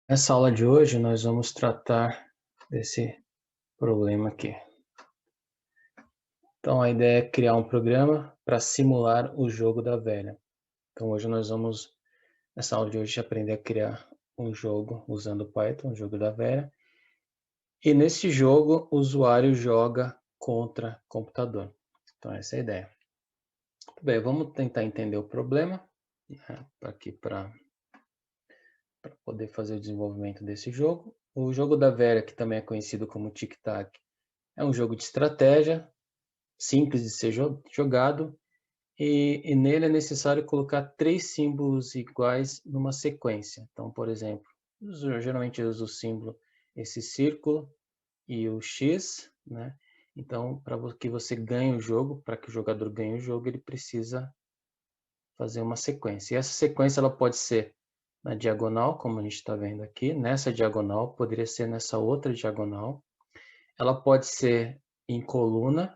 Nessa aula de hoje, nós vamos tratar desse problema aqui. Então, a ideia é criar um programa para simular o jogo da velha. Então, nessa aula de hoje, aprender a criar um jogo usando o Python, o jogo da velha. E nesse jogo, o usuário joga contra computador. Então, essa é a ideia. Muito bem, vamos tentar entender o problema, né, para poder fazer o desenvolvimento desse jogo. O jogo da velha, que também é conhecido como Tic-Tac, é um jogo de estratégia, simples de ser jogado, e nele é necessário colocar 3 símbolos iguais numa sequência. Então, por exemplo, geralmente eu uso o símbolo, esse círculo e o X, né? Então, para que você ganhe o jogo, para que o jogador ganhe o jogo, ele precisa fazer uma sequência. E essa sequência ela pode ser na diagonal, como a gente está vendo aqui, nessa diagonal, poderia ser nessa outra diagonal. Ela pode ser em coluna,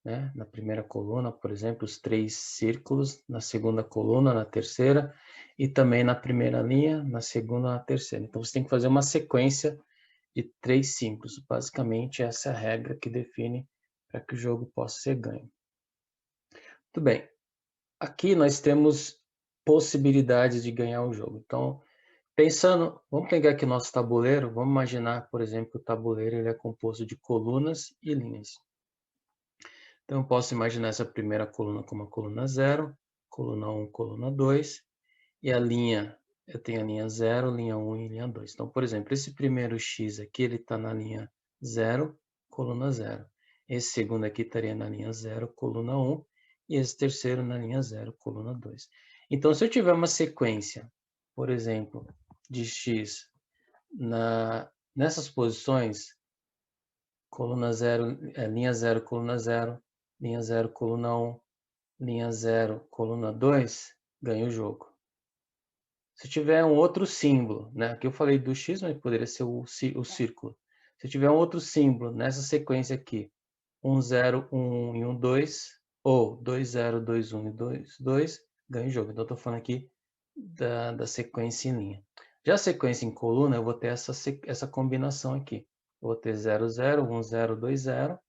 né? Na primeira coluna, por exemplo, os 3 círculos, na segunda coluna, na terceira, e também na primeira linha, na segunda, na terceira. Então, você tem que fazer uma sequência de 3 símbolos. Basicamente, essa é a regra que define para que o jogo possa ser ganho. Muito bem. Aqui nós temos possibilidades de ganhar o jogo. Então, vamos pegar aqui nosso tabuleiro, vamos imaginar, por exemplo, que o tabuleiro ele é composto de colunas e linhas. Então, eu posso imaginar essa primeira coluna como a coluna 0, coluna 1, coluna 2, e eu tenho a linha 0, linha 1 e linha 2. Então, por exemplo, esse primeiro X aqui, ele está na linha 0, coluna 0. Esse segundo aqui estaria na linha 0, coluna 1, e esse terceiro na linha 0, coluna 2. Então, se eu tiver uma sequência, por exemplo, de X nessas posições, coluna 0, linha 0, coluna 0, linha 0, coluna 1, linha 0, coluna 2, ganha o jogo. Se tiver um outro símbolo, né? Aqui eu falei do X, mas poderia ser o círculo. Se tiver um outro símbolo nessa sequência aqui, 1, 0, 1 e 1, 2, ou 2, 0, 2, 1 e 2, 2, ganha o jogo. Então, eu estou falando aqui da sequência em linha. Já a sequência em coluna, eu vou ter essa combinação aqui. Eu vou ter 0, 0, 1, 0, 2, 0,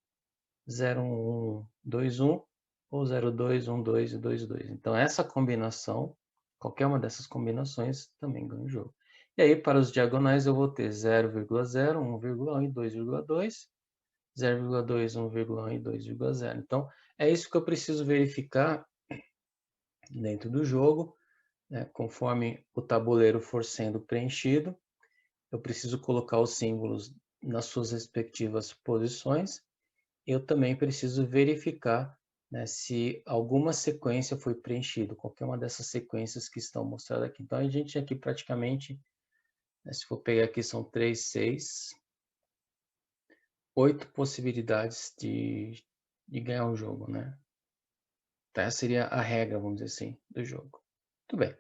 0, 1, 2, 1, ou 0, 2, 1, 2 e 2, 2. Então, essa combinação, qualquer uma dessas combinações, também ganha o jogo. E aí, para os diagonais, eu vou ter 0,0, 1,1 e 2,2, 0,2, 1,1 e 2,0. Então, é isso que eu preciso verificar dentro do jogo, né? Conforme o tabuleiro for sendo preenchido, eu preciso colocar os símbolos nas suas respectivas posições. Eu também preciso verificar, né, se alguma sequência foi preenchida, qualquer uma dessas sequências que estão mostradas aqui. Então, a gente aqui praticamente, né, se for pegar aqui, são 3, 6, 8 possibilidades de ganhar um jogo, né? Então, essa seria a regra, vamos dizer assim, do jogo. Muito bem.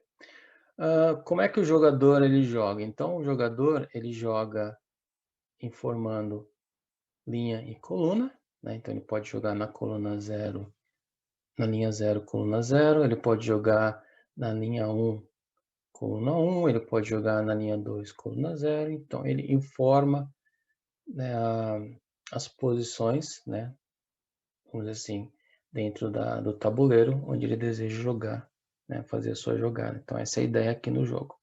Como é que o jogador ele joga? Então, o jogador ele joga informando linha e coluna, né? Então, ele pode jogar na coluna 0, na linha 0, coluna 0, ele pode jogar na linha 1, coluna 1, ele pode jogar na linha 2, coluna 0, então ele informa, né, as posições, né, vamos dizer assim, dentro do tabuleiro onde ele deseja jogar, né, fazer a sua jogada. Então essa é a ideia aqui no jogo.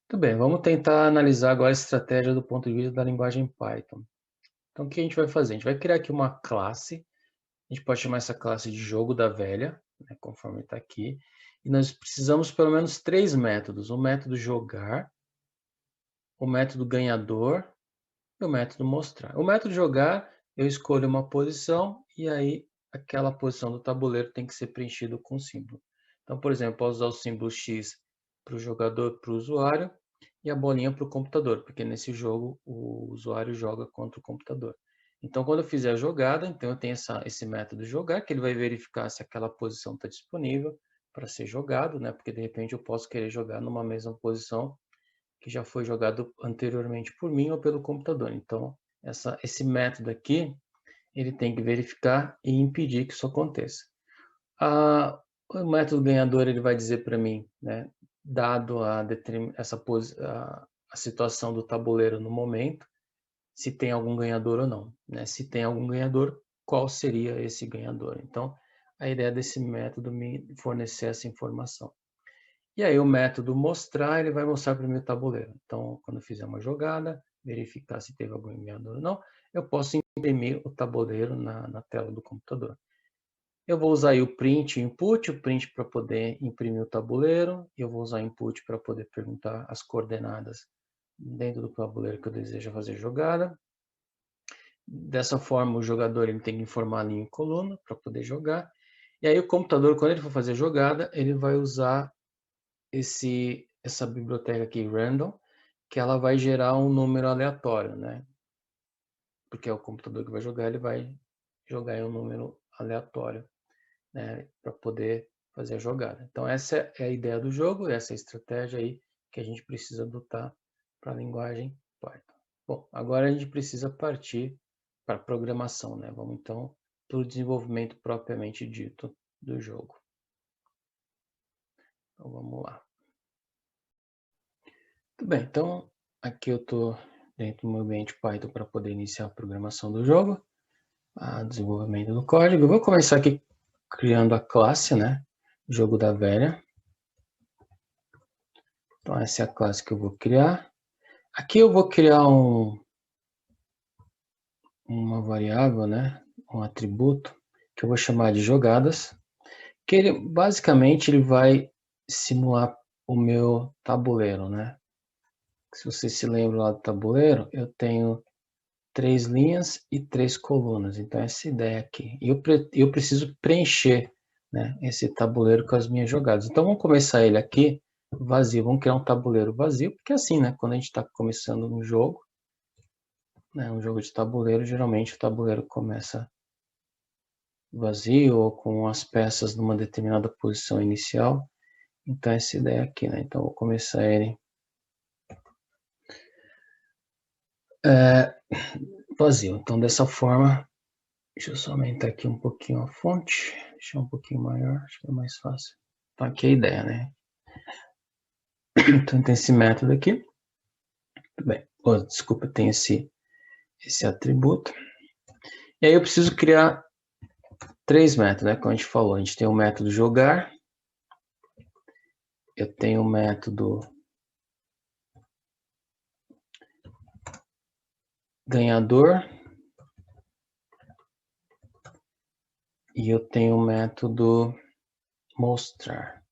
Muito bem, vamos tentar analisar agora a estratégia do ponto de vista da linguagem Python. Então o que a gente vai fazer? A gente vai criar aqui uma classe. A gente pode chamar essa classe de jogo da velha, né, conforme está aqui. E nós precisamos pelo menos 3 métodos. O método jogar, o método ganhador e o método mostrar. O método jogar, eu escolho uma posição e aí aquela posição do tabuleiro tem que ser preenchida com símbolo. Então, por exemplo, eu posso usar o símbolo X para o jogador, para o usuário, e a bolinha para o computador, porque nesse jogo o usuário joga contra o computador. Então, quando eu fizer a jogada, então eu tenho esse método jogar, que ele vai verificar se aquela posição está disponível para ser jogado, né? Porque de repente eu posso querer jogar numa mesma posição que já foi jogado anteriormente por mim ou pelo computador. Então, esse método aqui, ele tem que verificar e impedir que isso aconteça. O método ganhador ele vai dizer para mim, né, dado a situação do tabuleiro no momento, se tem algum ganhador ou não, né? Se tem algum ganhador, qual seria esse ganhador? Então, a ideia desse método me fornecer essa informação. E aí o método mostrar, ele vai mostrar para o meu tabuleiro. Então, quando eu fizer uma jogada, verificar se teve algum ganhador ou não, eu posso imprimir o tabuleiro na tela do computador. Eu vou usar aí o print input, o print para poder imprimir o tabuleiro, e eu vou usar input para poder perguntar as coordenadas dentro do tabuleiro que eu desejo fazer jogada. Dessa forma, o jogador ele tem que informar a linha e coluna para poder jogar. E aí o computador, quando ele for fazer jogada, ele vai usar essa biblioteca aqui, random, que ela vai gerar um número aleatório, né? Porque é o computador que vai jogar, ele vai jogar em um número aleatório, né? Para poder fazer a jogada. Então essa é a ideia do jogo, essa é a estratégia aí que a gente precisa adotar para a linguagem Python. Bom, agora a gente precisa partir para a programação, né? Vamos então para o desenvolvimento propriamente dito do jogo. Então vamos lá. Tudo bem, então aqui eu estou dentro do meu ambiente Python para poder iniciar a programação do jogo, a desenvolvimento do código. Eu vou começar aqui criando a classe, né? Jogo da velha. Então essa é a classe que eu vou criar. Aqui eu vou criar uma variável, né? Um atributo que eu vou chamar de jogadas, que ele basicamente ele vai simular o meu tabuleiro, né? Se você se lembra lá do tabuleiro, eu tenho 3 linhas e 3 colunas. Então, essa ideia aqui. Eu preciso preencher, né, esse tabuleiro com as minhas jogadas. Então, vamos começar ele aqui vazio. Vamos criar um tabuleiro vazio, porque assim, né, quando a gente está começando um jogo, né, um jogo de tabuleiro, geralmente o tabuleiro começa vazio ou com as peças numa determinada posição inicial. Então, essa ideia aqui, né? Então, vou começar ele vazio. Então, dessa forma, deixa eu só aumentar aqui um pouquinho a fonte, deixar um pouquinho maior, acho que é mais fácil. Então, aqui é a ideia, né? Então, tem esse método aqui. Tudo bem. Oh, desculpa, tem esse atributo. E aí eu preciso criar 3 métodos, né? Como a gente falou, a gente tem o método jogar, eu tenho o método ganhador e eu tenho o método mostrar.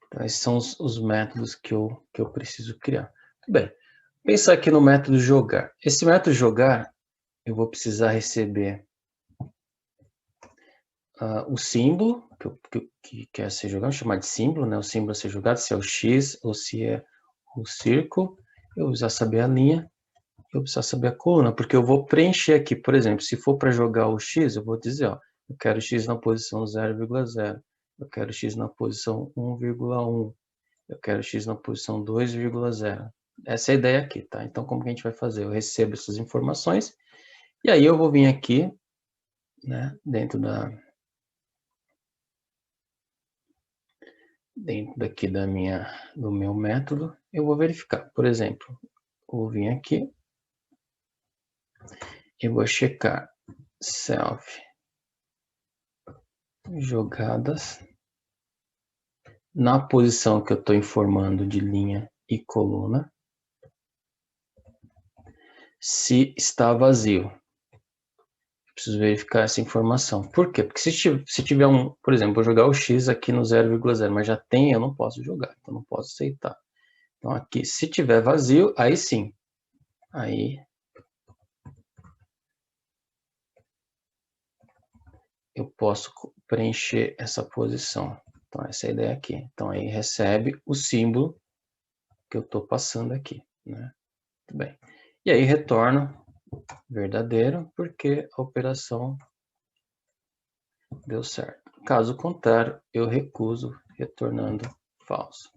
Então, esses são os métodos que eu preciso criar. Tudo bem. Pensar aqui no método jogar. Esse método jogar, eu vou precisar receber o símbolo que quer ser jogado, chamar de símbolo, né? O símbolo a ser jogado, se é o X ou se é o círculo. Eu vou precisar saber a linha, eu vou precisar saber a coluna, porque eu vou preencher aqui, por exemplo, se for para jogar o X, eu vou dizer, ó, eu quero X na posição 0,0, eu quero X na posição 1,1, eu quero X na posição 2,0. Essa é a ideia aqui, tá? Então, como que a gente vai fazer? Eu recebo essas informações, e aí eu vou vir aqui, né, dentro daqui do meu método, eu vou verificar. Por exemplo, eu vou vir aqui e vou checar self jogadas na posição que eu estou informando de linha e coluna, se está vazio. Eu preciso verificar essa informação. Por quê? Porque se tiver por exemplo, vou jogar o X aqui no 0,0, mas já tem, eu não posso jogar, então não posso aceitar. Então aqui, se tiver vazio, aí sim. Aí eu posso preencher essa posição. Então essa é a ideia aqui. Então aí recebe o símbolo que eu estou passando aqui, né? Muito bem. E aí retorno verdadeiro, porque a operação deu certo. Caso contrário, eu recuso, retornando falso.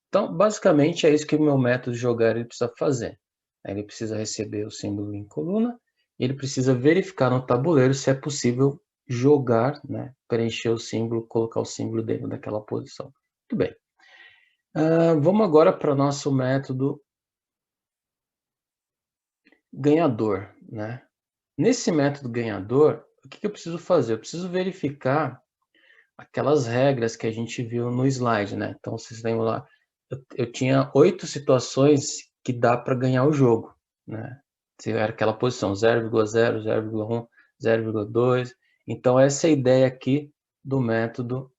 Então, basicamente, é isso que o meu método jogar ele precisa fazer. Ele precisa receber o símbolo em coluna, ele precisa verificar no tabuleiro se é possível jogar, né, preencher o símbolo, colocar o símbolo dentro daquela posição. Muito bem. Vamos agora para o nosso método ganhador, né? Nesse método ganhador, o que eu preciso fazer? Eu preciso verificar aquelas regras que a gente viu no slide, né? Então, vocês lembram lá, eu tinha 8 situações que dá para ganhar o jogo, né? Se era aquela posição 0,0, 0,1, 0,2. Então, essa é a ideia aqui do método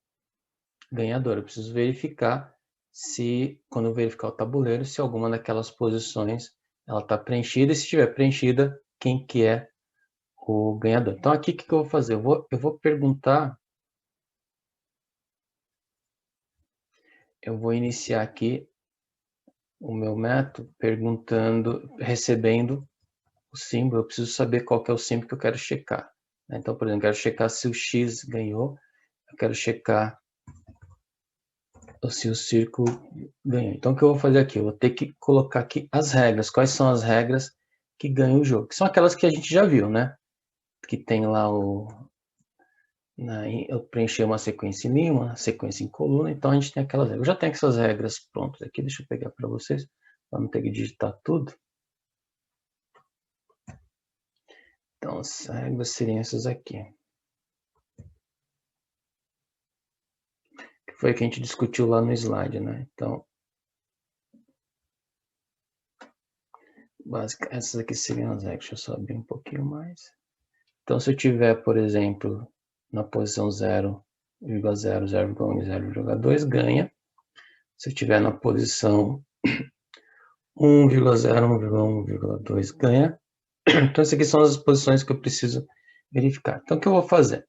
ganhador. Eu preciso verificar se, quando eu verificar o tabuleiro, se alguma daquelas posições ela está preenchida, e se estiver preenchida, quem que é o ganhador. Então, aqui o que eu vou fazer? Eu vou perguntar, eu vou iniciar aqui o meu método perguntando, recebendo o símbolo. Eu preciso saber qual que é o símbolo que eu quero checar. Então, por exemplo, eu quero checar se o X ganhou, eu quero checar se o círculo ganhou. Então, o que eu vou fazer aqui? Eu vou ter que colocar aqui as regras. Quais são as regras que ganham o jogo? Que são aquelas que a gente já viu, né? Que tem lá eu preencher uma sequência em linha, uma sequência em coluna, então a gente tem aquelas regras. Eu já tenho essas regras prontas aqui, deixa eu pegar para vocês, para não ter que digitar tudo. Então, as regras seriam essas aqui. Que foi o que a gente discutiu lá no slide, né? Então, essas aqui seriam as regras. Deixa eu só abrir um pouquinho mais. Então, se eu tiver, por exemplo, na posição 0,0, 0,1 e 0,2, ganha. Se eu tiver na posição 1,0, 1,1, 1,2, ganha. Então, essas aqui são as posições que eu preciso verificar. Então, o que eu vou fazer?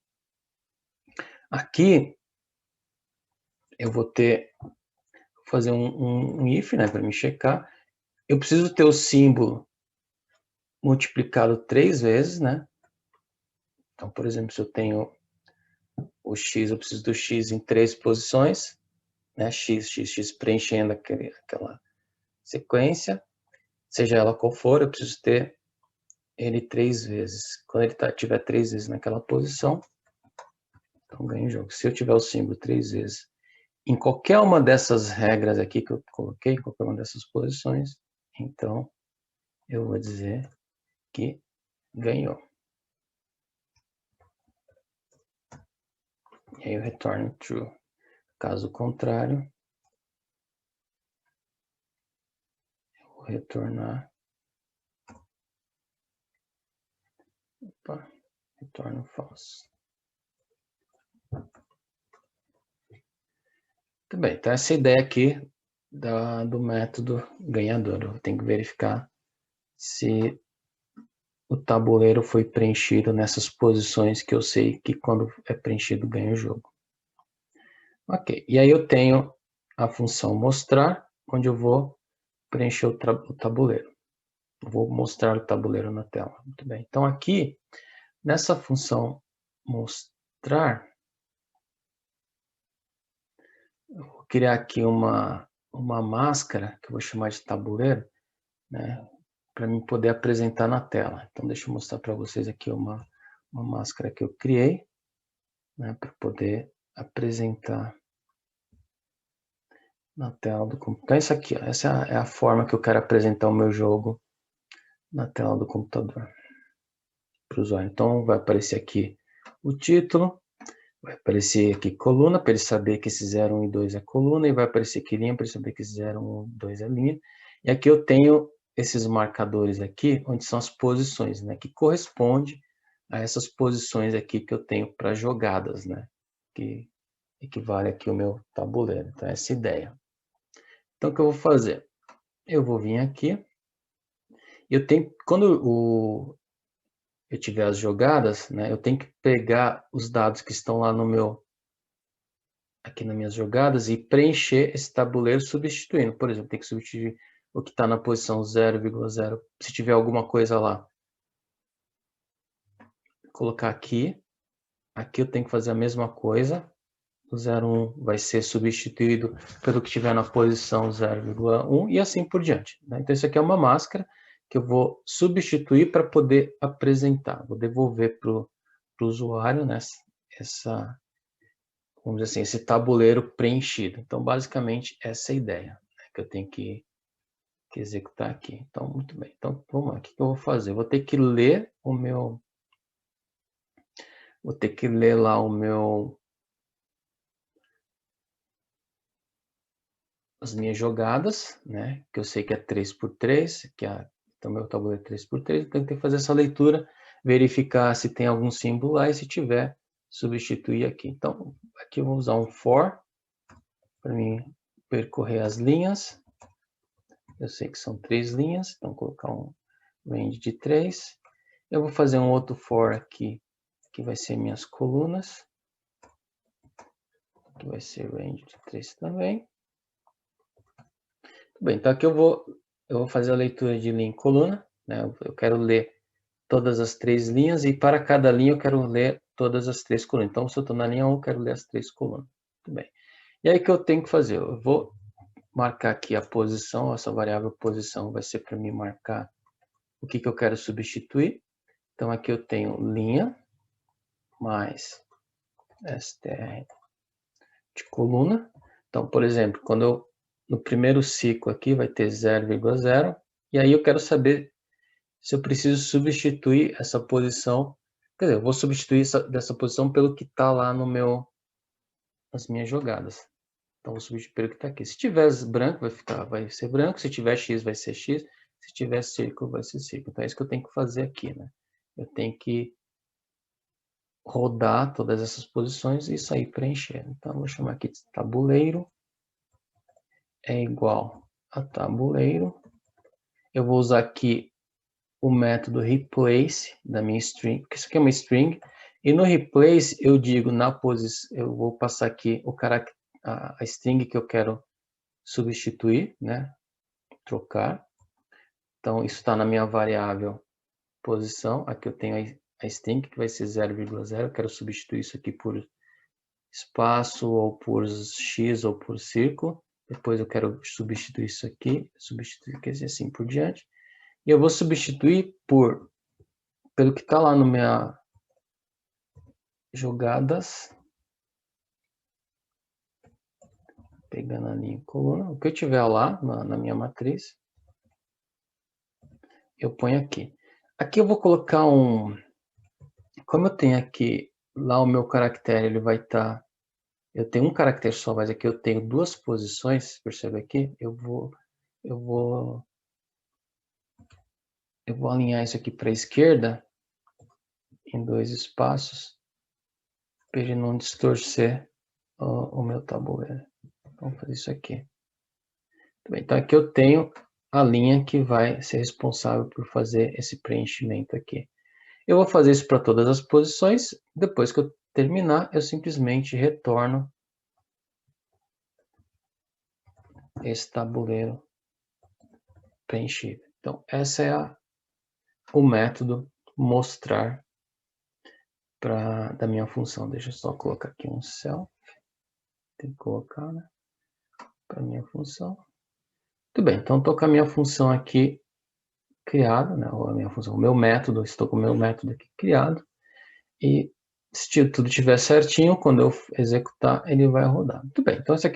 Aqui, eu vou fazer um if, né, para me checar. Eu preciso ter o símbolo multiplicado 3 vezes, né? Então, por exemplo, se eu tenho o x, eu preciso do x em 3 posições, né? X, x, x, preenchendo aquela sequência, seja ela qual for, eu preciso ter ele 3 vezes. Quando ele tiver 3 vezes naquela posição, então ganho o jogo. Se eu tiver o símbolo 3 vezes em qualquer uma dessas regras aqui que eu coloquei, em qualquer uma dessas posições, então eu vou dizer que ganhou. E aí eu retorno true. Caso contrário, eu vou retornar. Opa, retorno false. Muito bem, então essa é a ideia aqui do método ganhador. Eu tenho que verificar se o tabuleiro foi preenchido nessas posições que eu sei que quando é preenchido ganha o jogo. Ok, e aí eu tenho a função mostrar, onde eu vou preencher o tabuleiro. Eu vou mostrar o tabuleiro na tela. Muito bem, então aqui, nessa função mostrar, eu vou criar aqui uma máscara, que eu vou chamar de tabuleiro, né, para mim poder apresentar na tela. Então, deixa eu mostrar para vocês aqui uma máscara que eu criei, né, para poder apresentar na tela do computador. Então, isso aqui, ó, essa é a forma que eu quero apresentar o meu jogo na tela do computador para o usuário. Então, vai aparecer aqui o título, vai aparecer aqui coluna, para ele saber que esse 0, 1 e 2 é coluna, e vai aparecer aqui linha, para ele saber que esse 0, 1 e 2 é linha. E aqui eu tenho esses marcadores aqui, onde são as posições, né, que corresponde a essas posições aqui que eu tenho para jogadas, né, que equivale aqui ao meu tabuleiro. Então, essa é a ideia. Então, o que eu vou fazer? Eu vou vir aqui, quando eu tiver as jogadas, né, eu tenho que pegar os dados que estão lá aqui nas minhas jogadas e preencher esse tabuleiro substituindo. Por exemplo, tem que substituir o que está na posição 0,0. Se tiver alguma coisa lá, colocar aqui. Aqui eu tenho que fazer a mesma coisa. O 0,1 vai ser substituído pelo que estiver na posição 0,1 e assim por diante, né? Então, isso aqui é uma máscara que eu vou substituir para poder apresentar. Vou devolver para o para o usuário, né, vamos dizer assim, esse tabuleiro preenchido. Então, basicamente, essa é a ideia, né, que eu tenho que executar aqui. Então, muito bem. Então, vamos lá. O que eu vou fazer? Eu vou ter que ler vou ter que ler lá as minhas jogadas, né? Que eu sei que é 3x3, então meu tabuleiro é 3x3, então eu tenho que fazer essa leitura, verificar se tem algum símbolo lá e se tiver, substituir aqui. Então, aqui eu vou usar um for para mim percorrer as linhas. Eu sei que são 3 linhas, então vou colocar um range de 3. Eu vou fazer um outro for aqui, que vai ser minhas colunas, que vai ser range de 3 também. Bem, então aqui eu vou fazer a leitura de linha em coluna, né? Eu quero ler todas as 3 linhas e para cada linha eu quero ler todas as 3 colunas. Então, se eu estou na linha 1, eu quero ler as 3 colunas. Muito bem. E aí o que eu tenho que fazer? Eu vou marcar aqui a posição, essa variável posição vai ser para mim marcar o que eu quero substituir. Então, aqui eu tenho linha mais str de coluna. Então, por exemplo, no primeiro ciclo aqui vai ter 0,0, e aí eu quero saber se eu preciso substituir essa posição, quer dizer, eu vou substituir dessa posição pelo que está lá nas minhas jogadas. Então, vou substituir pelo que está aqui. Se tiver branco, vai ser branco, se tiver X, vai ser X, se tiver círculo, vai ser círculo. Então, é isso que eu tenho que fazer aqui, né? Eu tenho que rodar todas essas posições e sair preenchendo. Então, eu vou chamar aqui de tabuleiro é igual a tabuleiro. Eu vou usar aqui o método replace da minha string, porque isso aqui é uma string, e no replace eu digo na posição, eu vou passar aqui a string que eu quero substituir, né? Trocar. Então isso está na minha variável posição. Aqui eu tenho a string que vai ser 0,0. Eu quero substituir isso aqui por espaço ou por x ou por círculo. Depois eu quero substituir isso aqui, substituir aqui e assim por diante. E eu vou substituir pelo que está lá no minha jogadas, pegando a linha em coluna, o que eu tiver lá na minha matriz, eu ponho aqui. Aqui eu vou colocar como eu tenho aqui lá o meu caractere, ele vai estar, eu tenho um caractere só, mas aqui eu tenho 2 posições, percebe aqui? Eu vou alinhar isso aqui para a esquerda em 2 espaços, para ele não distorcer o meu tabuleiro. Vamos fazer isso aqui. Então aqui eu tenho a linha que vai ser responsável por fazer esse preenchimento aqui. Eu vou fazer isso para todas as posições. Depois que eu terminar, eu simplesmente retorno esse tabuleiro preenchido. Então, esse é o método mostrar da minha função. Deixa eu só colocar aqui um self. Tem que colocar, né? Para minha função. Muito bem, então estou com a minha função aqui criada, né? Ou a minha função, o meu método, estou com o meu método aqui criado. E se tudo estiver certinho, quando eu executar, ele vai rodar. Muito bem, então essa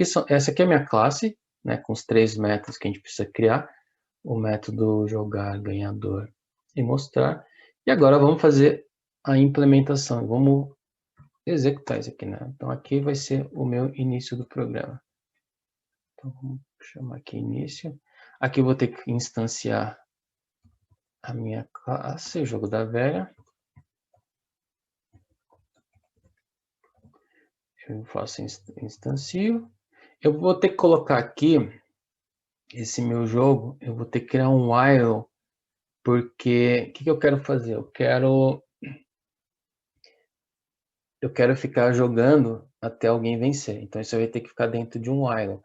aqui é a minha classe, né, com os 3 métodos que a gente precisa criar. O método jogar, ganhador e mostrar. E agora vamos fazer a implementação. Vamos executar isso aqui, né? Então aqui vai ser o meu início do programa. Então vamos chamar aqui início. Aqui eu vou ter que instanciar a minha classe, jogo da velha. Eu faço instancio. Eu vou ter que colocar aqui esse meu jogo, eu vou ter que criar um while, porque o que eu quero fazer? Eu quero ficar jogando até alguém vencer. Então isso vai ter que ficar dentro de um while.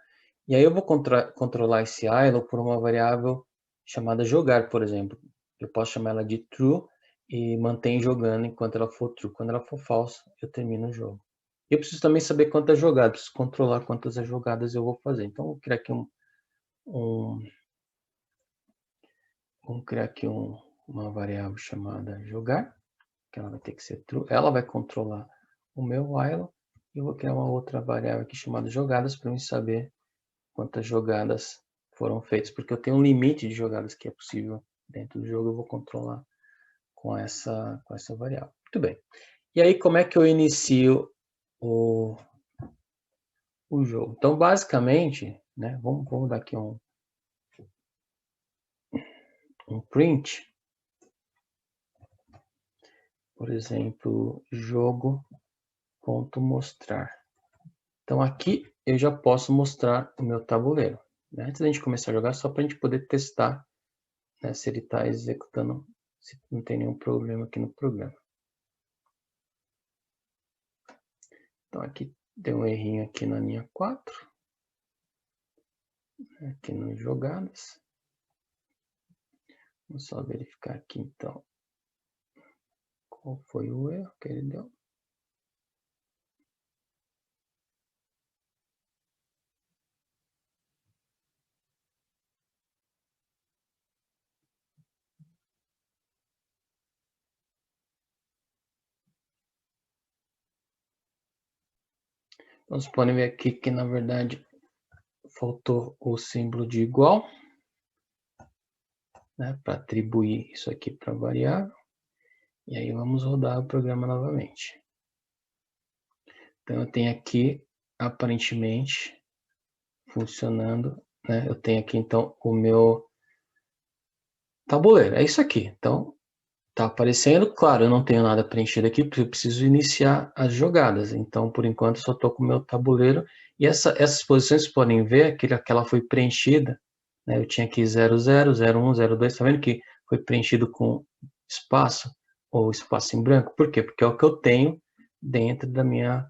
E aí eu vou controlar esse while por uma variável chamada jogar, por exemplo. Eu posso chamar ela de true e mantém jogando enquanto ela for true. Quando ela for false, eu termino o jogo. Eu preciso também saber quantas jogadas, preciso controlar quantas jogadas eu vou fazer. Então, eu vou criar aqui vamos criar aqui uma variável chamada jogar. que ela vai ter que ser true. Ela vai controlar o meu while. E eu vou criar uma outra variável aqui chamada jogadas para eu saber quantas jogadas foram feitas, porque eu tenho um limite de jogadas que é possível dentro do jogo, eu vou controlar com essa variável. Muito bem. E aí, como é que eu inicio o jogo? Então, basicamente, né, vamos dar aqui um print. Por exemplo, jogo.mostrar. Então, aqui eu já posso mostrar o meu tabuleiro. Né? Antes da gente começar a jogar, só para a gente poder testar, né, se ele está executando, se não tem nenhum problema aqui no programa. Então, aqui deu um errinho aqui na linha 4. Aqui nas jogadas. Vamos só verificar aqui, então, qual foi o erro que ele deu. Então, vocês podem ver aqui que, na verdade, faltou o símbolo de igual, né, para atribuir isso aqui para a variável. E aí vamos rodar o programa novamente. Então, eu tenho aqui, aparentemente, funcionando, né? Eu tenho aqui, então, o meu tabuleiro. É isso aqui. Então, tá aparecendo. Claro, eu não tenho nada preenchido aqui, porque eu preciso iniciar as jogadas. Então, por enquanto, eu só estou com o meu tabuleiro. E essas posições, vocês podem ver que ela foi preenchida. Né? Eu tinha aqui 00, 01, 02. Tá vendo que foi preenchido com espaço ou espaço em branco? Por quê? Porque é o que eu tenho dentro da minha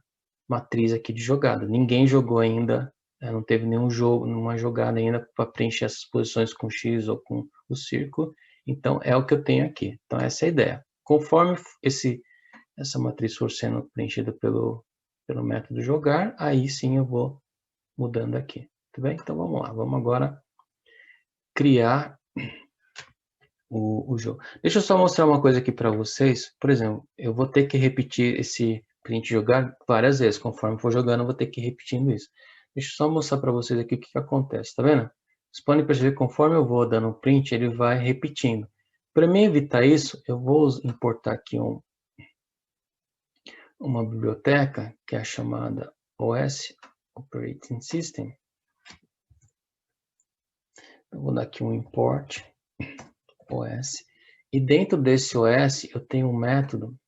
matriz aqui de jogada. Ninguém jogou ainda, não teve nenhum jogo, nenhuma jogada ainda para preencher essas posições com X ou com o círculo. Então, é o que eu tenho aqui. Então, essa é a ideia. Conforme essa matriz for sendo preenchida pelo método jogar, aí sim eu vou mudando aqui. Tudo bem? Então, vamos lá. Vamos agora criar o jogo. Deixa eu só mostrar uma coisa aqui para vocês. Por exemplo, eu vou ter que repetir esse print jogar várias vezes. Conforme for jogando, eu vou ter que ir repetindo isso. Deixa eu só mostrar para vocês aqui o que acontece. Tá vendo? Vocês podem perceber que conforme eu vou dando um print, ele vai repetindo. Para me evitar isso, eu vou importar aqui uma biblioteca que é a chamada OS Operating System. Eu vou dar aqui um import OS. E dentro desse OS eu tenho um método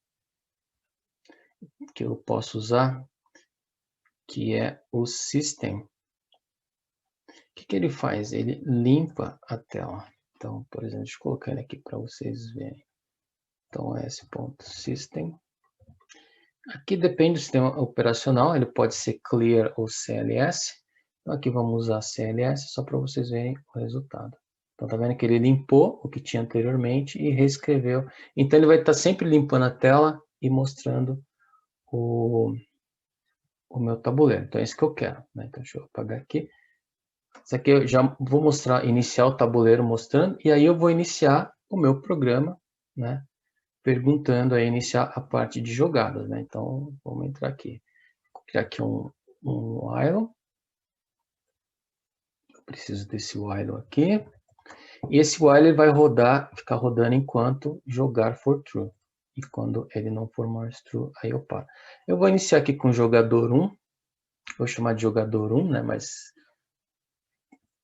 que eu posso usar, que é o system. O que ele faz? Ele limpa a tela. Então, por exemplo, deixa eu colocar ele aqui para vocês verem. Então, os.system. Aqui depende do sistema operacional, ele pode ser clear ou CLS. Então, aqui vamos usar CLS só para vocês verem o resultado. Então, tá vendo que ele limpou o que tinha anteriormente e reescreveu. Então, ele vai estar sempre limpando a tela e mostrando o meu tabuleiro. Então, é isso que eu quero. Né? Então, deixa eu apagar aqui. Isso aqui eu já vou mostrar, iniciar o tabuleiro mostrando, e aí eu vou iniciar o meu programa, né? Perguntando aí, iniciar a parte de jogadas, né? Então, vamos entrar aqui. Vou criar aqui um while. Eu preciso desse while aqui. E esse while ele vai ficar rodando enquanto jogar for true. E quando ele não for mais true, aí eu paro. Eu vou iniciar aqui com jogador 1. Vou chamar de jogador 1, né? Mas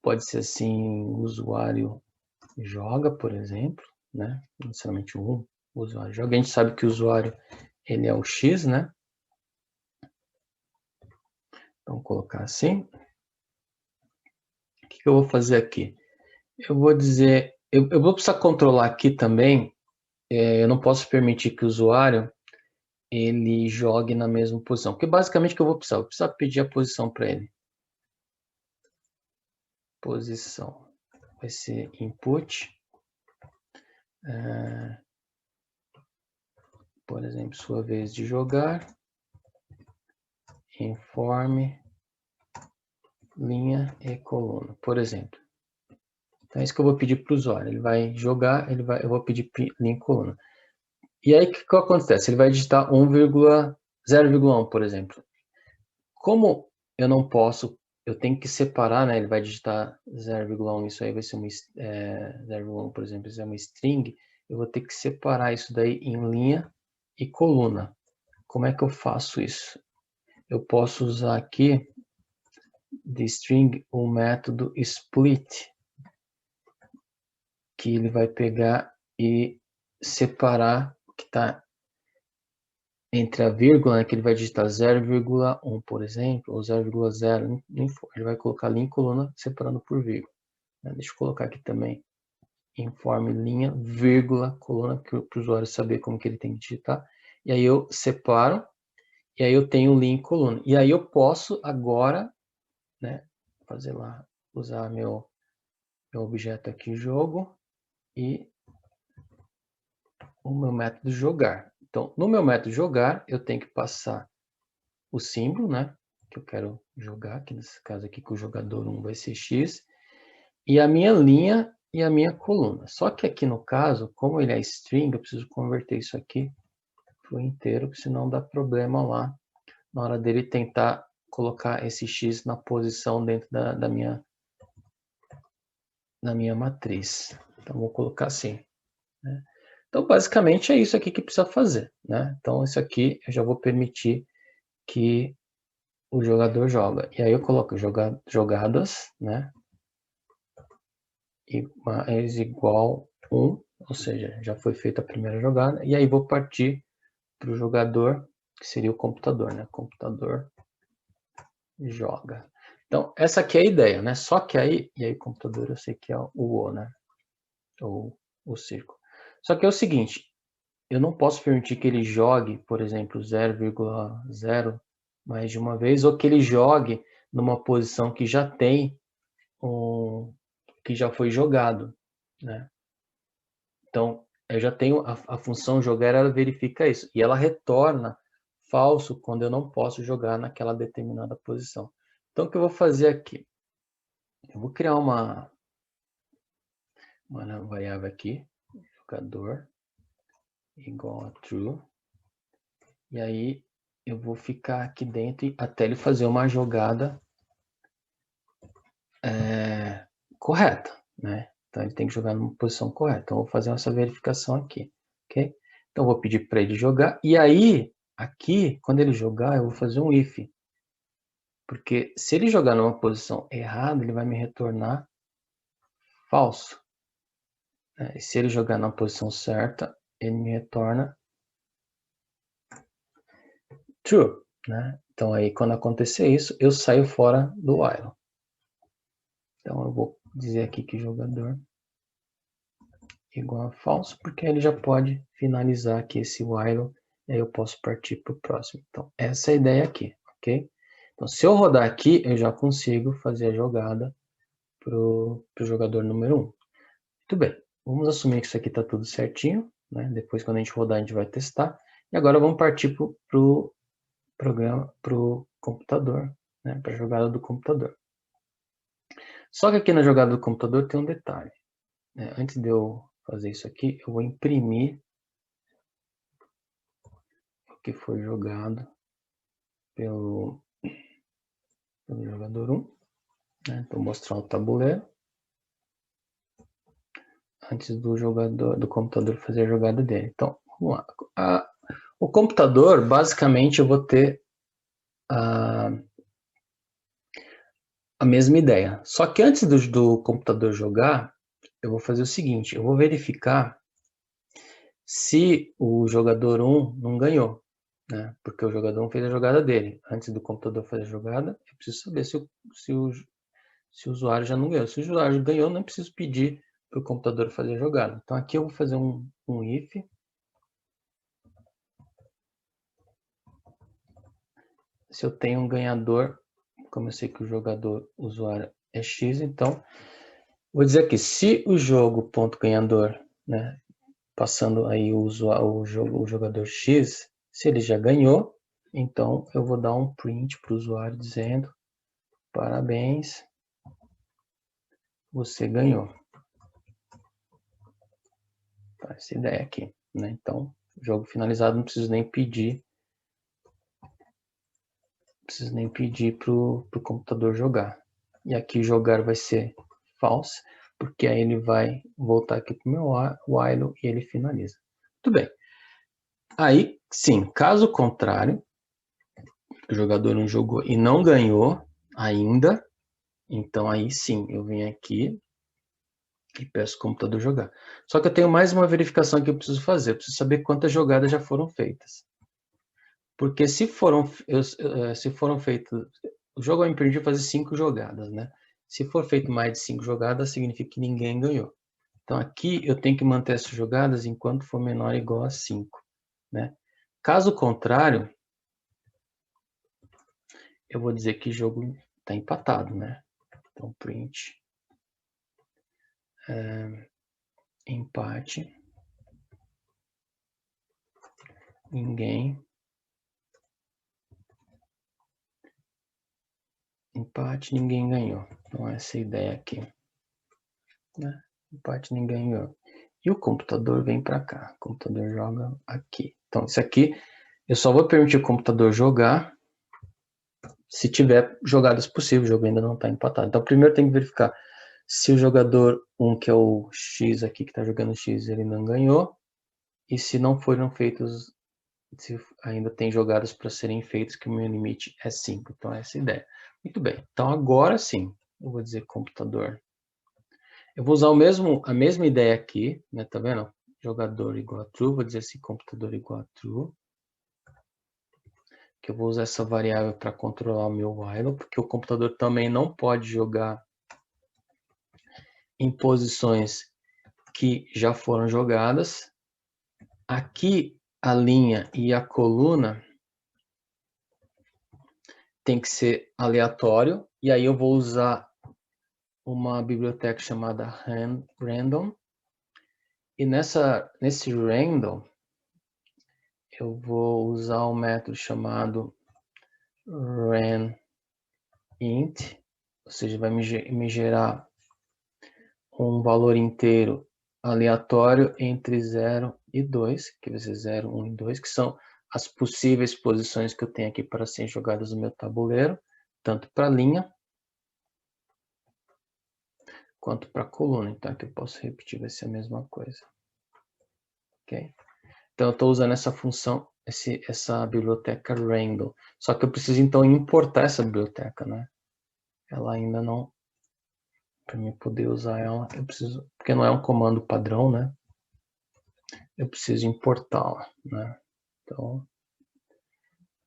pode ser assim, usuário joga, por exemplo, né? Não necessariamente o usuário joga. A gente sabe que o usuário ele é o X, né? Então, vou colocar assim. O que eu vou fazer aqui? Eu vou dizer, eu vou precisar controlar aqui também. Eu não posso permitir que o usuário ele jogue na mesma posição. Porque basicamente o que eu vou precisar? Eu vou precisar pedir a posição para ele. Posição. Vai ser input. Por exemplo, sua vez de jogar. Informe linha e coluna, por exemplo. Então é isso que eu vou pedir para o usuário. Ele vai jogar, eu vou pedir linha e coluna. E aí, o que acontece? Ele vai digitar 0,1, por exemplo. Como eu não posso, eu tenho que separar, né? Ele vai digitar 0,1, isso aí vai ser 0,1, por exemplo, isso é uma string. Eu vou ter que separar isso daí em linha e coluna. Como é que eu faço isso? Eu posso usar aqui de string o método split, que ele vai pegar e separar o que está entre a vírgula, né, que ele vai digitar 0,1, por exemplo, ou 0,0, ele vai colocar linha e coluna separando por vírgula. Deixa eu colocar aqui também informe linha, vírgula, coluna, para o usuário saber como que ele tem que digitar. E aí eu separo, e aí eu tenho linha e coluna. E aí eu posso agora, né, fazer lá, usar meu objeto aqui, jogo, e o meu método jogar. Então, no meu método jogar, eu tenho que passar o símbolo, né, que eu quero jogar, que nesse caso aqui que o jogador 1 vai ser X, e a minha linha e a minha coluna. Só que aqui no caso, como ele é string, eu preciso converter isso aqui para o inteiro, porque senão dá problema lá na hora dele tentar colocar esse X na posição dentro da minha matriz. Então, vou colocar assim, né? Então, basicamente, é isso aqui que precisa fazer, né? Então, isso aqui eu já vou permitir que o jogador joga. E aí eu coloco jogadas, né? E mais igual 1, ou seja, já foi feita a primeira jogada. E aí vou partir para o jogador, que seria o computador, né? Computador joga. Então, essa aqui é a ideia, né? Só que aí, e aí computador eu sei que é o O, né? Ou o círculo. Só que é o seguinte, eu não posso permitir que ele jogue, por exemplo, 0,0 mais de uma vez, ou que ele jogue numa posição que já tem que já foi jogado, né? Então, eu já tenho a função jogar, ela verifica isso, e ela retorna falso quando eu não posso jogar naquela determinada posição. Então, o que eu vou fazer aqui? Eu vou criar uma variável aqui, jogador igual a true, e aí eu vou ficar aqui dentro até ele fazer uma jogada correta, né? Então ele tem que jogar numa posição correta. Então eu vou fazer essa verificação aqui, ok? Então eu vou pedir para ele jogar, e aí aqui, quando ele jogar, eu vou fazer um if, porque se ele jogar numa posição errada, ele vai me retornar falso. E se ele jogar na posição certa, ele me retorna true, né? Então aí quando acontecer isso, eu saio fora do while. Então eu vou dizer aqui que jogador igual a falso, porque ele já pode finalizar aqui esse while, e aí eu posso partir para o próximo. Então essa é a ideia aqui, ok? Então se eu rodar aqui, eu já consigo fazer a jogada para o jogador número 1. Muito bem, vamos assumir que isso aqui está tudo certinho, né? Depois quando a gente rodar a gente vai testar. E agora vamos partir para o programa, para o computador, né? Para a jogada do computador. Só que aqui na jogada do computador tem um detalhe, né? Antes de eu fazer isso aqui, eu vou imprimir o que foi jogado pelo jogador 1, né? Então, mostrar o tabuleiro antes do computador fazer a jogada dele. Então, vamos lá. O computador, basicamente, eu vou ter a mesma ideia. Só que antes do computador jogar, eu vou fazer o seguinte, eu vou verificar se o jogador 1 não ganhou, né? Porque o jogador 1 fez a jogada dele. Antes do computador fazer a jogada, eu preciso saber se o usuário já não ganhou. Se o usuário ganhou, não preciso pedir para o computador fazer a jogada. Então aqui eu vou fazer um if. Se eu tenho um ganhador, como eu sei que o usuário é X, então vou dizer aqui, se o jogo.ganhador, né, passando aí o jogador X, se ele já ganhou, então eu vou dar um print para o usuário dizendo parabéns, você ganhou. Essa ideia aqui, né? Então Jogo finalizado, não preciso nem pedir. Não preciso nem pedir para o computador jogar. E aqui jogar vai ser false, porque aí ele vai voltar aqui para o meu while e ele finaliza. Muito bem. Aí, sim, caso contrário, o jogador não jogou e não ganhou ainda, então aí sim, eu venho aqui e peço o computador jogar. Só que eu tenho mais uma verificação que eu preciso fazer. Eu preciso saber quantas jogadas já foram feitas. Porque se foram feitas... O jogo me permitiu fazer 5 jogadas, né? Se for feito mais de 5 jogadas, significa que ninguém ganhou. Então aqui eu tenho que manter essas jogadas enquanto for menor ou igual a 5, né? Caso contrário, eu vou dizer que o jogo está empatado, né? Então print empate, ninguém, empate, ninguém ganhou. Então essa é a ideia aqui, né? Empate, ninguém ganhou. E o computador vem para cá, o computador joga aqui. Então isso aqui eu só vou permitir o computador jogar se tiver jogadas possíveis, o jogo ainda não está empatado. Então primeiro tem que verificar se o jogador 1, que é o X aqui, que está jogando X, ele não ganhou. E se não foram feitos, se ainda tem jogadas para serem feitas, que o meu limite é 5. Então essa é a ideia. Muito bem. Então agora sim, eu vou dizer computador. Eu vou usar a mesma ideia aqui, né? Tá vendo? Jogador igual a true, vou dizer assim, computador igual a true. Que eu vou usar essa variável para controlar o meu while, porque o computador também não pode jogar em posições que já foram jogadas. Aqui a linha e a coluna tem que ser aleatório, e aí eu vou usar uma biblioteca chamada random, e nesse random eu vou usar um método chamado ranInt, ou seja, vai me gerar um valor inteiro aleatório entre 0 e 2, que vai ser 0, 1 e 2, que são as possíveis posições que eu tenho aqui para serem jogadas no meu tabuleiro, tanto para a linha quanto para a coluna. Então aqui eu posso repetir, vai ser a mesma coisa. Ok? Então eu estou usando essa função, essa biblioteca random. Só que eu preciso então importar essa biblioteca, né? Ela ainda não... Para mim poder usar ela, eu preciso... Porque não é um comando padrão, né? Eu preciso importá-la, né? Então,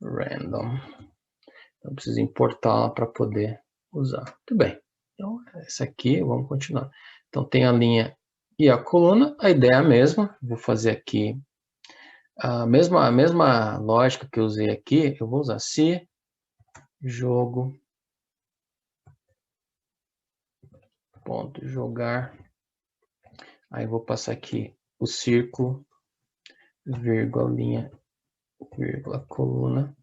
random. Eu preciso importá-la para poder usar. Muito bem. Então, essa aqui, vamos continuar. Então, tem a linha e a coluna. A ideia é a mesma. Vou fazer aqui a mesma lógica que eu usei aqui. Eu vou usar se jogo ponto jogar. Aí vou passar aqui o círculo, vírgula, linha, vírgula, coluna.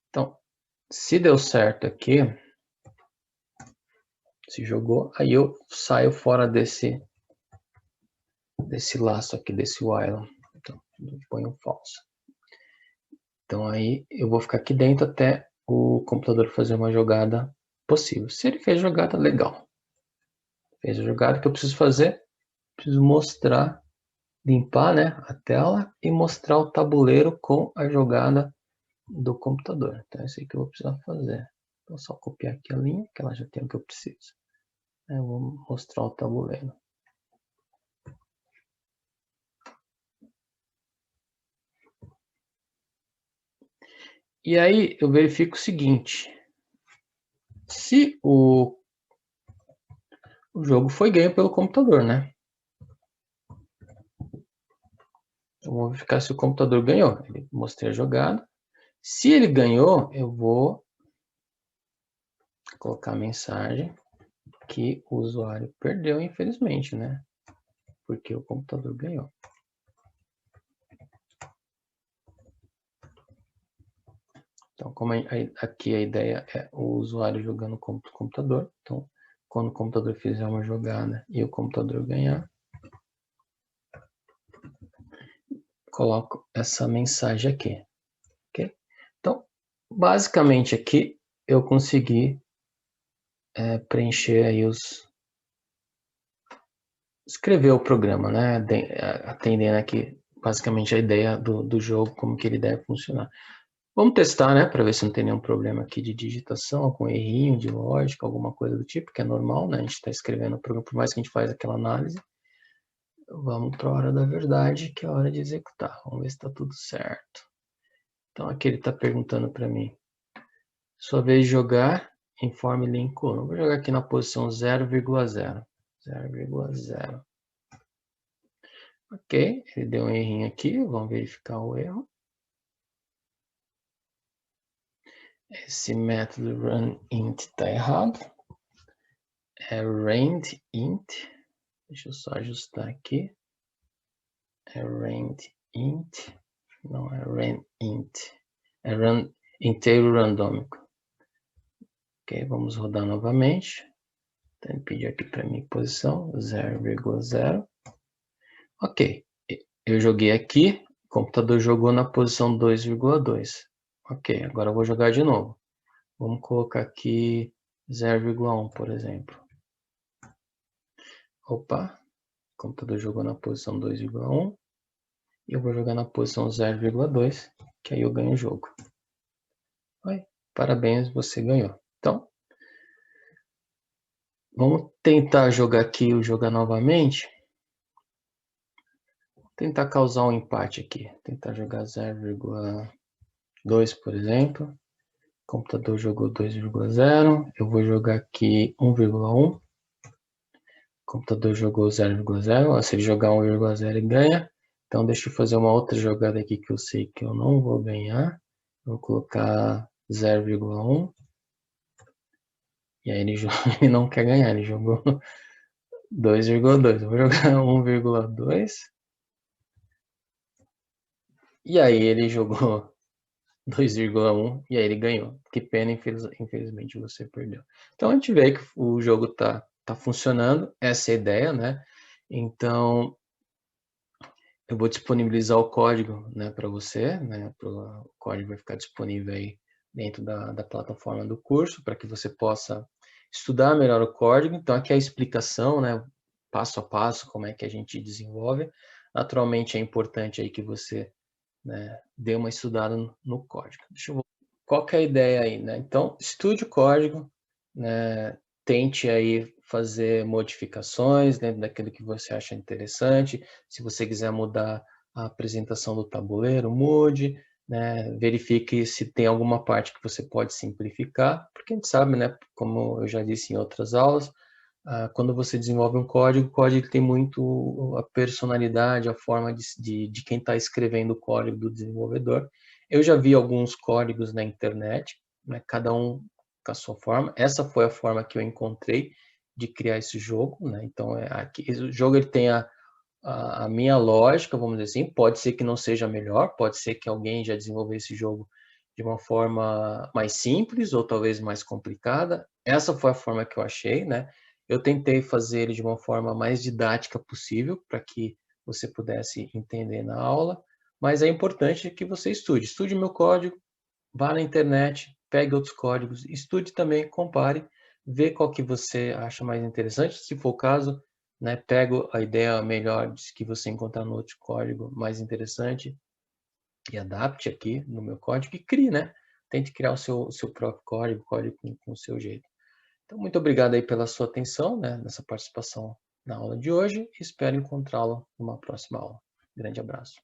Então, se deu certo aqui, se jogou, aí eu saio fora desse laço aqui, desse while. Então, eu ponho um false. Então aí eu vou ficar aqui dentro até o computador fazer uma jogada possível. Se ele fez jogada, legal. Fez a jogada que eu preciso fazer, preciso mostrar, limpar, né, a tela e mostrar o tabuleiro com a jogada do computador. Então é isso aí que eu vou precisar fazer. Então só copiar aqui a linha, que ela já tem o que eu preciso. Eu vou mostrar o tabuleiro. E aí eu verifico o seguinte: se o jogo foi ganho pelo computador, né? Eu vou verificar se o computador ganhou. Ele mostrei a jogada. Se ele ganhou, eu vou colocar a mensagem que o usuário perdeu, infelizmente, né? Porque o computador ganhou. Então, como aqui a ideia é o usuário jogando contra o computador, então, quando o computador fizer uma jogada e o computador ganhar, coloco essa mensagem aqui, ok? Então, basicamente aqui eu consegui preencher aí escrever o programa, né? Atendendo aqui basicamente a ideia do jogo, como que ele deve funcionar. Vamos testar, né? Para ver se não tem nenhum problema aqui de digitação, algum errinho de lógica, alguma coisa do tipo, que é normal, né? A gente está escrevendo o programa, por mais que a gente faz aquela análise. Vamos para a hora da verdade, que é a hora de executar. Vamos ver se está tudo certo. Então aqui ele está perguntando para mim. Sua vez de jogar, informe link coluna. Vou jogar aqui na posição 0,0. 0,0. Ok, ele deu um errinho aqui, vamos verificar o erro. Esse método runInt está errado. É randInt. Deixa eu só ajustar aqui. É randInt. Não é runInt. É inteiro randômico. Ok, vamos rodar novamente. Então ele pediu aqui para mim posição 0,0. Ok, eu joguei aqui, o computador jogou na posição 2,2. Ok, agora eu vou jogar de novo. Vamos colocar aqui 0,1, por exemplo. Opa, o computador jogou na posição 2,1. E eu vou jogar na posição 0,2, que aí eu ganho o jogo. Oi, parabéns, você ganhou. Então, vamos tentar jogar aqui ou jogar novamente. Tentar causar um empate aqui. Tentar jogar 0,2, por exemplo. O computador jogou 2,0. Eu vou jogar aqui 1,1. O computador jogou 0,0. Se ele jogar 1,0, ele ganha. Então, deixa eu fazer uma outra jogada aqui que eu sei que eu não vou ganhar. Vou colocar 0,1. E aí ele não quer ganhar. Ele jogou 2,2. Eu vou jogar 1,2. E aí ele jogou 2,1 e aí ele ganhou. Que pena, infelizmente você perdeu. Então a gente vê que o jogo tá funcionando, essa é a ideia, né? Então eu vou disponibilizar o código, né, para você, né? O código vai ficar disponível aí dentro da plataforma do curso para que você possa estudar melhor o código. Então aqui é a explicação, né? Passo a passo, como é que a gente desenvolve. Naturalmente é importante aí que você, né, dê uma estudada no código. Qual que é a ideia aí, né? Então, estude o código, né? Tente aí fazer modificações dentro daquilo que você acha interessante. Se você quiser mudar a apresentação do tabuleiro, mude, né? Verifique se tem alguma parte que você pode simplificar, porque a gente sabe, né? Como eu já disse em outras aulas, quando você desenvolve um código, o código tem muito a personalidade, a forma de quem está escrevendo o código do desenvolvedor. Eu já vi alguns códigos na internet, né, cada um com a sua forma. Essa foi a forma que eu encontrei de criar esse jogo, né? Então, o jogo ele tem a minha lógica, vamos dizer assim. Pode ser que não seja melhor, pode ser que alguém já desenvolveu esse jogo de uma forma mais simples ou talvez mais complicada. Essa foi a forma que eu achei, né? Eu tentei fazer ele de uma forma mais didática possível para que você pudesse entender na aula, mas é importante que você estude. Estude o meu código, vá na internet, pegue outros códigos, estude também, compare, vê qual que você acha mais interessante. Se for o caso, né, pego a ideia melhor que você encontrar no outro código mais interessante e adapte aqui no meu código e crie, né? Tente criar o seu próprio código com o seu jeito. Então, muito obrigado aí pela sua atenção, né, nessa participação na aula de hoje e espero encontrá-lo numa próxima aula. Grande abraço.